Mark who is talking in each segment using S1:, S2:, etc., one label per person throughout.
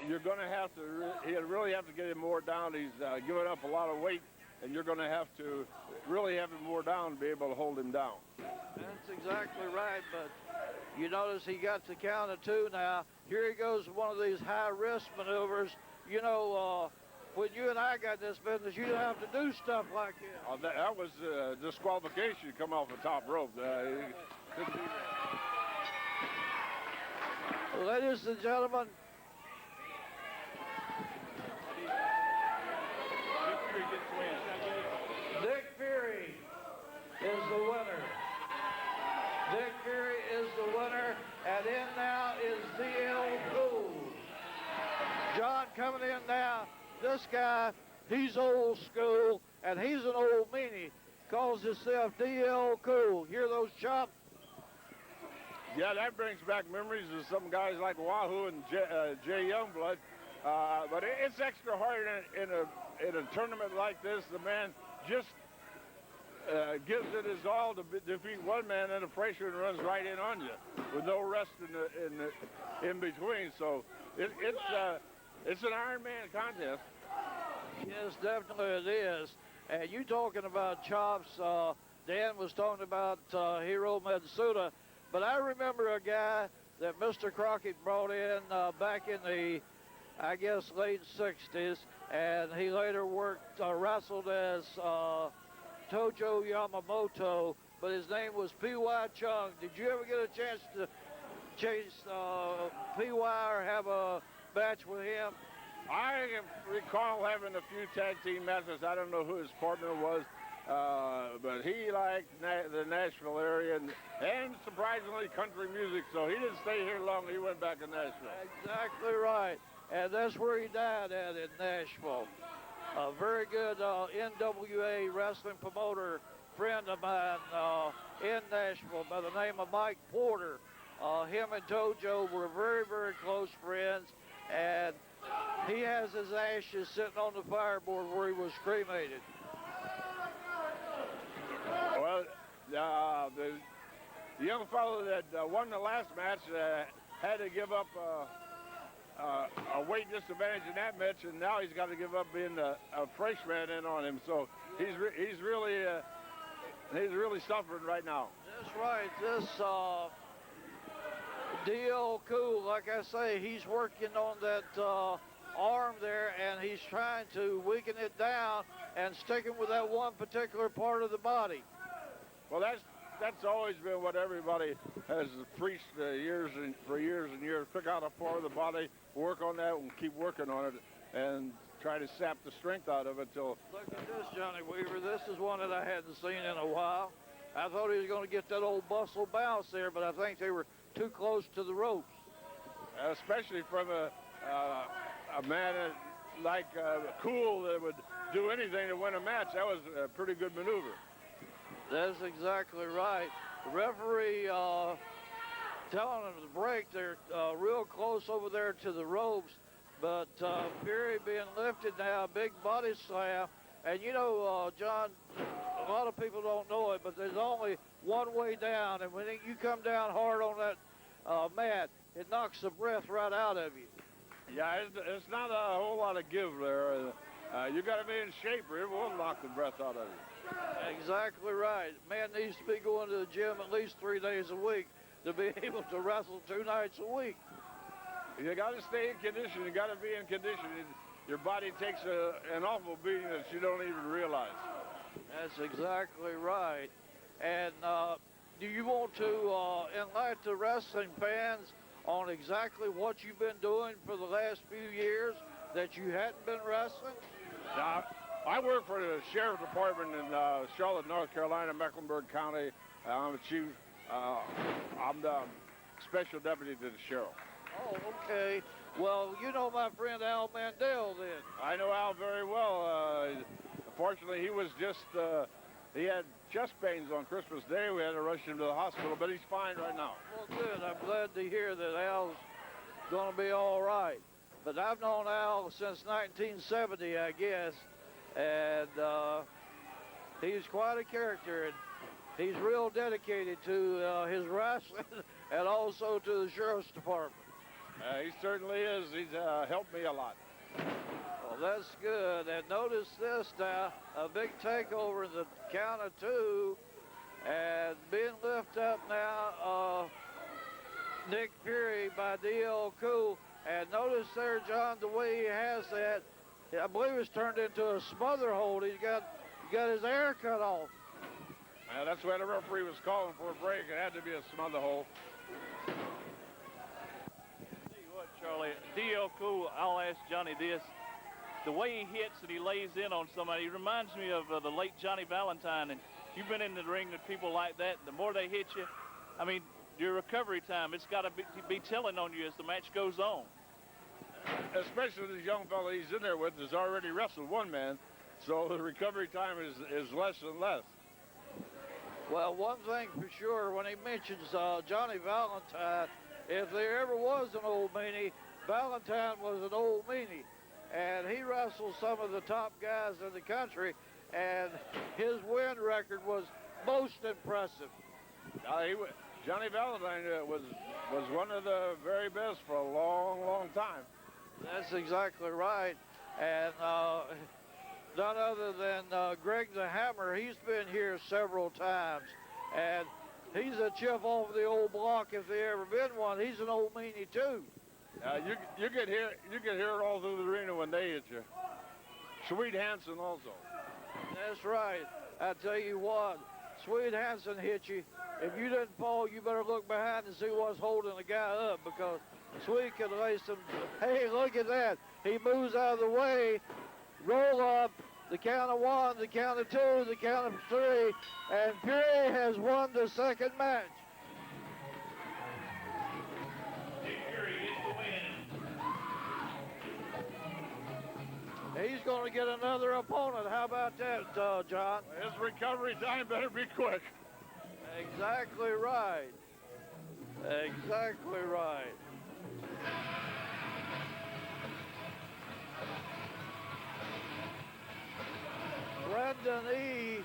S1: you're going to have to, he'll really have to get him more down. He's giving up a lot of weight, and you're going to have to really have him more down to be able to hold him down.
S2: That's exactly right, but you notice he got the count of 2 now. Here he goes with one of these high-risk maneuvers. You know, when you and I got this business, you didn't have to do stuff like this.
S1: That was disqualification to come off the top rope.
S2: Ladies and gentlemen, Dick Fury is the winner. Dick Fury is the winner, and in now is DL Cool. John coming in now. This guy, he's old school, and he's an old meanie. Calls himself DL Cool. Hear those chops?
S1: Yeah, that brings back memories of some guys like Wahoo and Jay Youngblood. But it's extra hard in a tournament like this. The man just gives it his all to defeat one man, and the pressure runs right in on you with no rest in between. So it's an Iron Man contest.
S2: Yes, definitely it is. And you talking about chops, Dan was talking about Hiro Matsuda, but I remember a guy that Mr. Crockett brought in back in the, I guess, late 60s, and he later wrestled as Tojo Yamamoto, but his name was P.Y. Chung. Did you ever get a chance to chase P.Y. or have a match with him?
S1: I recall having a few tag team matches. I don't know who his partner was, but he liked the Nashville area and surprisingly country music, so he didn't stay here long. He went back to Nashville.
S2: Exactly right, and that's where he died at, in Nashville. A very good NWA wrestling promoter friend of mine in Nashville by the name of Mike Porter. Him and Tojo were very, very close friends, and he has his ashes sitting on the fireboard where he was cremated.
S1: Well, the young fellow that won the last match had to give up a weight disadvantage in that match, and now he's got to give up being a freshman in on him. So he's really suffering right now.
S2: That's right. This DL Cool, like I say, he's working on that arm there, and he's trying to weaken it down and sticking with that one particular part of the body.
S1: Well, that's always been what everybody has preached for years and years. Pick out a part of the body, work on that, and keep working on it, and try to sap the strength out of it till.
S2: Look at this, Johnny Weaver. This is one that I hadn't seen in a while. I thought he was going to get that old bustle bounce there, but I think they were too close to the ropes.
S1: Especially from a man like Cool that would do anything to win a match. That was a pretty good maneuver.
S2: That's exactly right. The referee telling them to break. They're real close over there to the ropes, but Fury being lifted now, big body slam. And you know, John, a lot of people don't know it, but there's only one way down, and when you come down hard on that mat, it knocks the breath right out of you.
S1: Yeah, it's not a whole lot of give there. You got to be in shape, or it will knock the breath out of you.
S2: Exactly right. Man needs to be going to the gym at least 3 days a week to be able to wrestle 2 nights a week.
S1: You got to stay in condition. You got to be in condition. Your body takes an awful beating that you don't even realize.
S2: That's exactly right. And do you want to enlighten the wrestling fans on exactly what you've been doing for the last few years that you hadn't been wrestling?
S1: Now, I work for the Sheriff's Department in Charlotte, North Carolina, Mecklenburg County. I'm a chief. I'm the special deputy to the sheriff.
S2: Oh, okay. Well, you know my friend Al Mandel then.
S1: I know Al very well. Fortunately, he was he had chest pains on Christmas Day. We had to rush him to the hospital, but he's fine right now.
S2: Well, good. I'm glad to hear that Al's going to be all right. But I've known Al since 1970, I guess, and he's quite a character, and he's real dedicated to his wrestling and also to the Sheriff's Department.
S1: He certainly is. He's helped me a lot.
S2: Well, that's good. And notice this now, a big takeover in the count of 2. And being lifted up now, Nick Fury by D.L. Cool. And notice there, John, the way he has that, I believe it's turned into a smother hold. He got his air cut off.
S1: That's why the referee was calling for a break. It had to be a smother hold.
S3: Tell you what, Charlie, D.L. Cool, I'll ask Johnny this. The way he hits and he lays in on somebody, he reminds me of the late Johnny Valentine. And you've been in the ring with people like that. The more they hit you, I mean, your recovery time, it's got to be telling on you as the match goes on.
S1: Especially this young fella he's in there with has already wrestled one man, so the recovery time is less and less.
S2: Well, one thing for sure, when he mentions Johnny Valentine, if there ever was an old meanie, Valentine was an old meanie. And he wrestled some of the top guys in the country, and his win record was most impressive.
S1: Johnny Valentine was one of the very best for a long, long time.
S2: That's exactly right. And none other than Greg the Hammer. He's been here several times, and he's a chip off the old block if there ever been one. He's an old meanie too.
S1: You can hear it all through the arena when they hit you. Sweet Hansen also.
S2: That's right. I tell you what, Sweet Hansen hit you. If you didn't fall, you better look behind and see what's holding the guy up, because Sweet could lay some. Hey, look at that. He moves out of the way, roll up, the count of 1, the count of 2, the count of 3, and Fury has won the second match. He's going to get another opponent. How about that, John?
S1: His recovery time better be quick.
S2: Exactly right. Exactly right. Brendan E.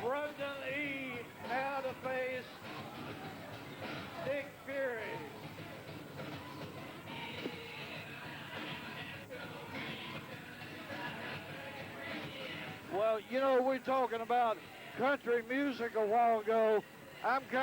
S2: Brendan E. now to face Nick Fury. Well, you know, we're talking about country music a while ago. I'm kind